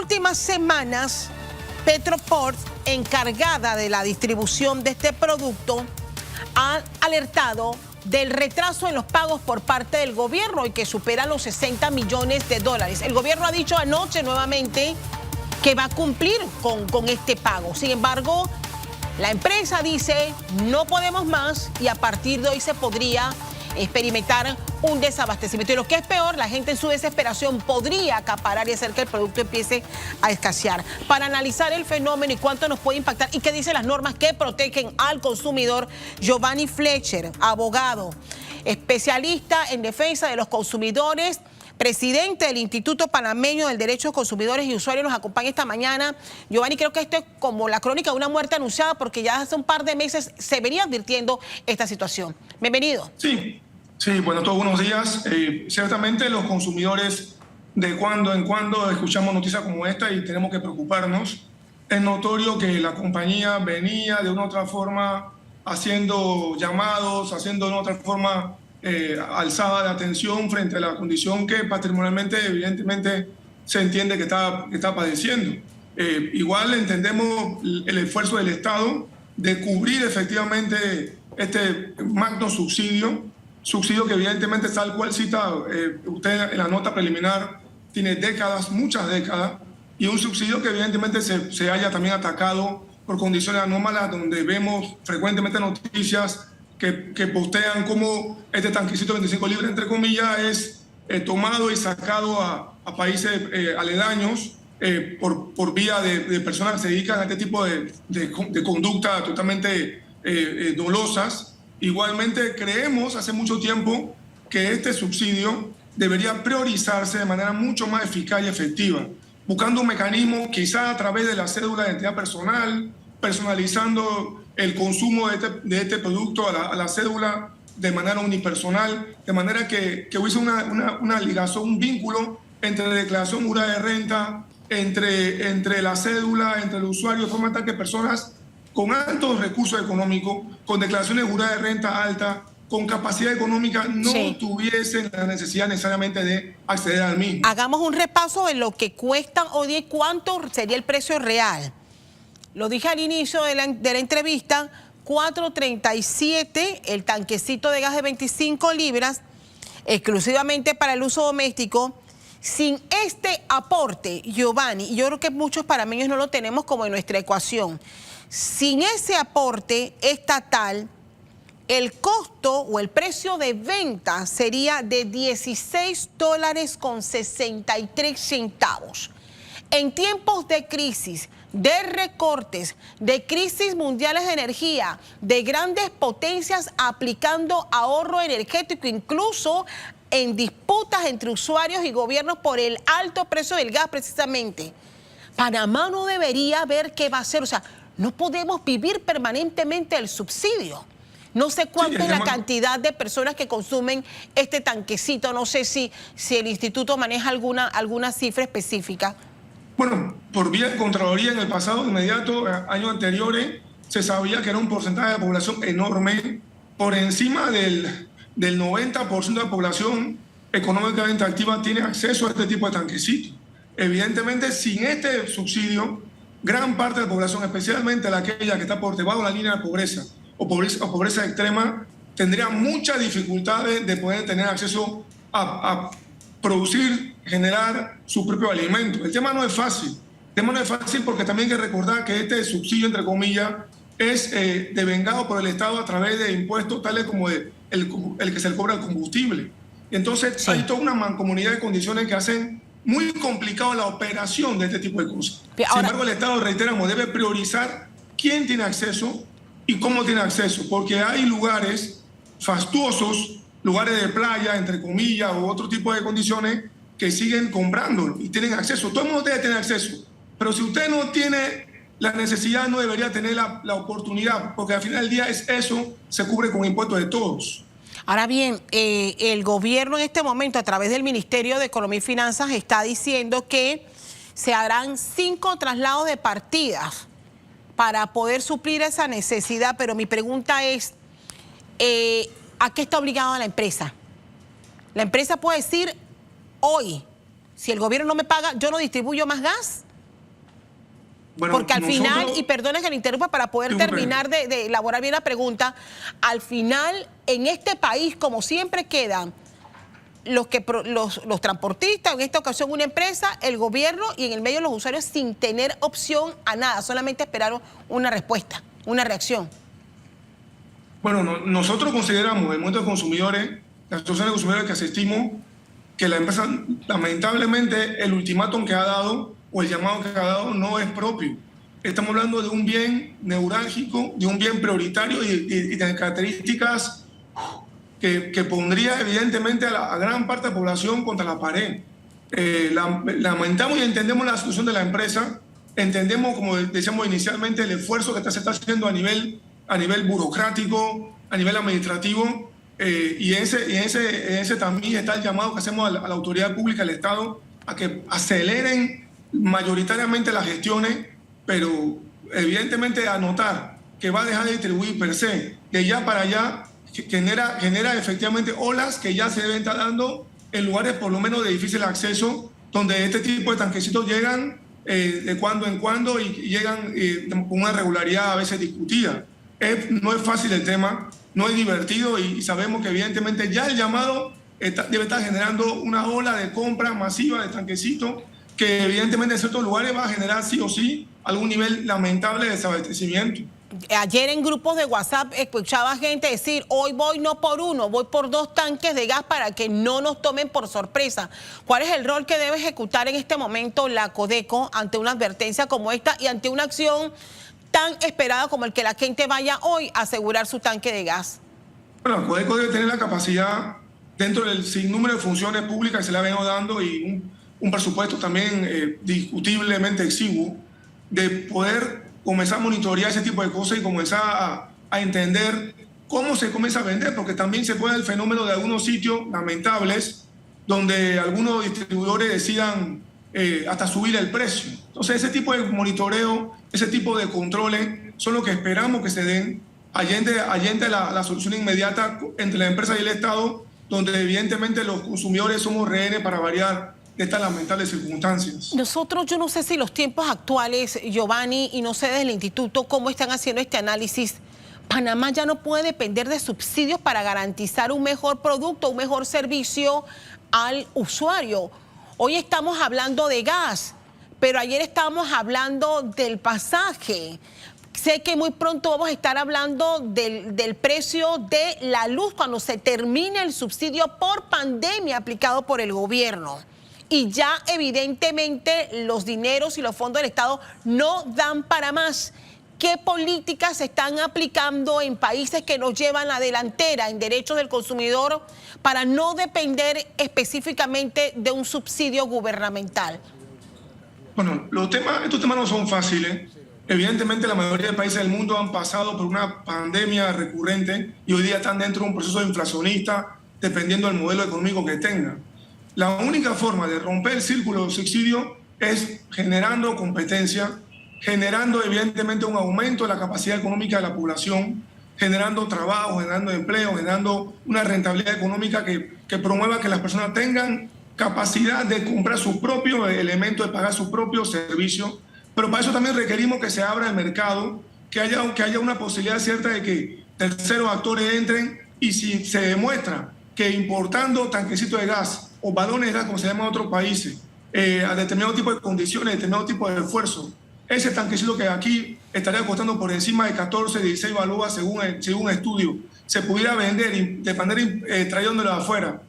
últimas semanas, Petroport, encargada de la distribución de este producto, ha alertado del retraso en los pagos por parte del gobierno y que supera los 60 millones de dólares. El gobierno ha dicho anoche nuevamente que va a cumplir con este pago. Sin embargo, la empresa dice no podemos más y a partir de hoy se podría experimentar un desabastecimiento. Y lo que es peor, la gente en su desesperación podría acaparar y hacer que el producto empiece a escasear. Para analizar el fenómeno y cuánto nos puede impactar y qué dicen las normas que protegen al consumidor, Giovanni Fletcher, abogado, especialista en defensa de los consumidores, presidente del Instituto Panameño del Derecho de Consumidores y Usuarios, nos acompaña esta mañana. Giovanni, creo que esto es como la crónica de una muerte anunciada porque ya hace un par de meses se venía advirtiendo esta situación. Bienvenido. Sí, bueno, todos buenos días. Ciertamente los consumidores de cuando en cuando escuchamos noticias como esta y tenemos que preocuparnos. Es notorio que la compañía venía de una u otra forma haciendo llamados, haciendo de una otra forma alzada de atención frente a la condición que patrimonialmente evidentemente se entiende que está padeciendo. Igual entendemos el esfuerzo del Estado de cubrir efectivamente este magno subsidio que evidentemente tal cual cita usted en la nota preliminar, tiene décadas, muchas décadas, y un subsidio que evidentemente se haya también atacado por condiciones anómalas, donde vemos frecuentemente noticias que postean cómo este tanquecito de 25 libras, entre comillas, es tomado y sacado a países aledaños por vía de personas que se dedican a este tipo de conducta totalmente dolosas. Igualmente creemos hace mucho tiempo que este subsidio debería priorizarse de manera mucho más eficaz y efectiva, buscando un mecanismo quizá a través de la cédula de identidad personal, personalizando el consumo de este producto a la cédula de manera unipersonal, de manera que hubiese una ligación, un vínculo entre la declaración jurada de renta, entre la cédula, entre el usuario, de forma tal que personas con altos recursos económicos, con declaraciones juradas de renta alta, con capacidad económica, no tuviesen la necesidad necesariamente de acceder al mismo. Hagamos un repaso de lo que cuesta hoy día y cuánto sería el precio real. Lo dije al inicio de la entrevista, $4.37 el tanquecito de gas de 25 libras, exclusivamente para el uso doméstico. Sin este aporte, Giovanni, y yo creo que muchos panameños no lo tenemos como en nuestra ecuación, sin ese aporte estatal, el costo o el precio de venta sería de $16.63. En tiempos de crisis, de recortes, de crisis mundiales de energía, de grandes potencias aplicando ahorro energético, incluso en disputas entre usuarios y gobiernos por el alto precio del gas precisamente, Panamá no debería ver qué va a hacer. O sea, no podemos vivir permanentemente el subsidio. No sé cuánto es la cantidad de personas que consumen este tanquecito. No sé si el instituto maneja alguna cifra específica. Bueno, por vía de Contraloría en el pasado inmediato, años anteriores, se sabía que era un porcentaje de población enorme, por encima del 90% de la población económicamente activa tiene acceso a este tipo de tanquecitos. Evidentemente, sin este subsidio, gran parte de la población, especialmente aquella que está por debajo de la línea de pobreza o pobreza extrema, tendría muchas dificultades de poder tener acceso a producir, generar su propio alimento. El tema no es fácil. El tema no es fácil porque también hay que recordar que este subsidio, entre comillas, es devengado por el Estado a través de impuestos tales como el que se le cobra al combustible. Entonces, hay toda una mancomunidad de condiciones que hacen muy complicado la operación de este tipo de cosas. Sin embargo, el Estado, reiteramos, debe priorizar quién tiene acceso y cómo tiene acceso, porque hay lugares fastuosos, lugares de playa, entre comillas, o otro tipo de condiciones que siguen comprándolo y tienen acceso. Todo el mundo debe tener acceso, pero si usted no tiene la necesidad, no debería tener la oportunidad, porque al final del día eso se cubre con impuestos de todos. Ahora bien, el gobierno en este momento, a través del Ministerio de Economía y Finanzas, está diciendo que se harán 5 traslados de partidas para poder suplir esa necesidad, pero mi pregunta es, ¿a qué está obligada la empresa? La empresa puede decir hoy, si el gobierno no me paga, yo no distribuyo más gas. Bueno, Porque al final, nosotros, y perdone que le interrumpa para poder terminar de elaborar bien la pregunta, al final en este país, como siempre, quedan los transportistas, en esta ocasión una empresa, el gobierno y en el medio los usuarios sin tener opción a nada, solamente esperaron una respuesta, una reacción. bueno, nosotros consideramos, el movimiento de consumidores, la asociación de consumidores, que asistimos, que la empresa, lamentablemente, el ultimátum que ha dado o el llamado que ha dado no es propio. Estamos hablando de un bien neurálgico, de un bien prioritario y de características que pondría evidentemente a gran parte de la población contra la pared. Lamentamos y entendemos la situación de la empresa, entendemos, como decíamos inicialmente, el esfuerzo que se está haciendo a nivel burocrático, a nivel administrativo, y ese también está el llamado que hacemos a la autoridad pública del Estado a que aceleren mayoritariamente las gestiones, pero evidentemente anotar que va a dejar de distribuir per se, de allá para allá, genera efectivamente olas que ya se deben estar dando en lugares por lo menos de difícil acceso, donde este tipo de tanquecitos llegan de cuando en cuando y llegan con una regularidad a veces discutida. No es fácil el tema, no es divertido y sabemos que evidentemente ya el llamado debe estar generando una ola de compra masiva de tanquecitos que evidentemente en ciertos lugares va a generar sí o sí algún nivel lamentable de desabastecimiento. Ayer en grupos de WhatsApp escuchaba gente decir, hoy voy no por uno, voy por 2 tanques de gas para que no nos tomen por sorpresa. ¿Cuál es el rol que debe ejecutar en este momento la Codeco ante una advertencia como esta y ante una acción tan esperada como el que la gente vaya hoy a asegurar su tanque de gas? Bueno, la Codeco debe tener la capacidad, dentro del sinnúmero de funciones públicas que se le ha venido dando y un presupuesto también discutiblemente exiguo, de poder comenzar a monitorear ese tipo de cosas y comenzar a entender cómo se comienza a vender, porque también se puede dar el fenómeno de algunos sitios lamentables donde algunos distribuidores decidan hasta subir el precio. Entonces ese tipo de monitoreo, ese tipo de controles son los que esperamos que se den allende la solución inmediata entre la empresa y el Estado, donde evidentemente los consumidores somos rehenes para variar de estas lamentables circunstancias. Nosotros, yo no sé si los tiempos actuales, Giovanni, y no sé desde el instituto cómo están haciendo este análisis, Panamá ya no puede depender de subsidios para garantizar un mejor producto, un mejor servicio al usuario. Hoy estamos hablando de gas, pero ayer estábamos hablando del pasaje. Sé que muy pronto vamos a estar hablando del precio de la luz cuando se termine el subsidio por pandemia aplicado por el gobierno. Y ya evidentemente los dineros y los fondos del Estado no dan para más. ¿Qué políticas se están aplicando en países que nos llevan a la delantera en derechos del consumidor para no depender específicamente de un subsidio gubernamental? Bueno, estos temas no son fáciles. Evidentemente la mayoría de países del mundo han pasado por una pandemia recurrente y hoy día están dentro de un proceso inflacionista dependiendo del modelo económico que tengan. La única forma de romper el círculo de subsidio es generando competencia, generando evidentemente un aumento de la capacidad económica de la población, generando trabajo, generando empleo, generando una rentabilidad económica que promueva que las personas tengan capacidad de comprar su propio elemento, de pagar su propio servicio. Pero para eso también requerimos que se abra el mercado, que haya una posibilidad cierta de que terceros actores entren y si se demuestra que importando tanquecitos de gas o balones de gas, como se llama en otros países, a determinado tipo de condiciones, determinado tipo de esfuerzo, ese tanquecito que aquí estaría costando por encima de 14, 16 balúas según un estudio, se pudiera vender de manera trayéndolo de afuera,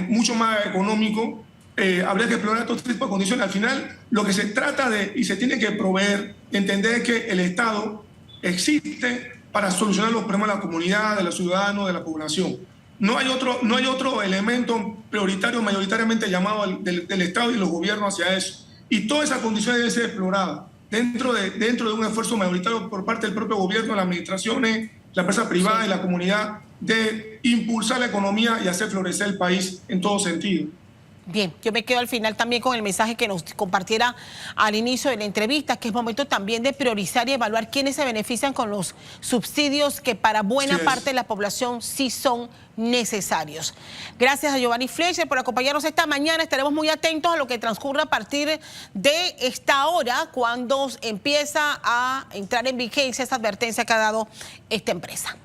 mucho más económico. Habría que explorar todo tipo de condiciones. Al final, lo que se trata de, y se tiene que proveer, entender que el Estado existe para solucionar los problemas de la comunidad, de los ciudadanos, de la población. No hay otro elemento prioritario, mayoritariamente llamado del Estado y los gobiernos hacia eso. Y todas esas condiciones deben ser exploradas dentro de un esfuerzo mayoritario por parte del propio gobierno, las administraciones, la empresa privada y la comunidad, de impulsar la economía y hacer florecer el país en todo sentido. Bien, yo me quedo al final también con el mensaje que nos compartiera al inicio de la entrevista, que es momento también de priorizar y evaluar quiénes se benefician con los subsidios que para buena parte de la población sí son necesarios. Gracias a Giovanni Fleischer por acompañarnos esta mañana. Estaremos muy atentos a lo que transcurra a partir de esta hora, cuando empieza a entrar en vigencia esa advertencia que ha dado esta empresa.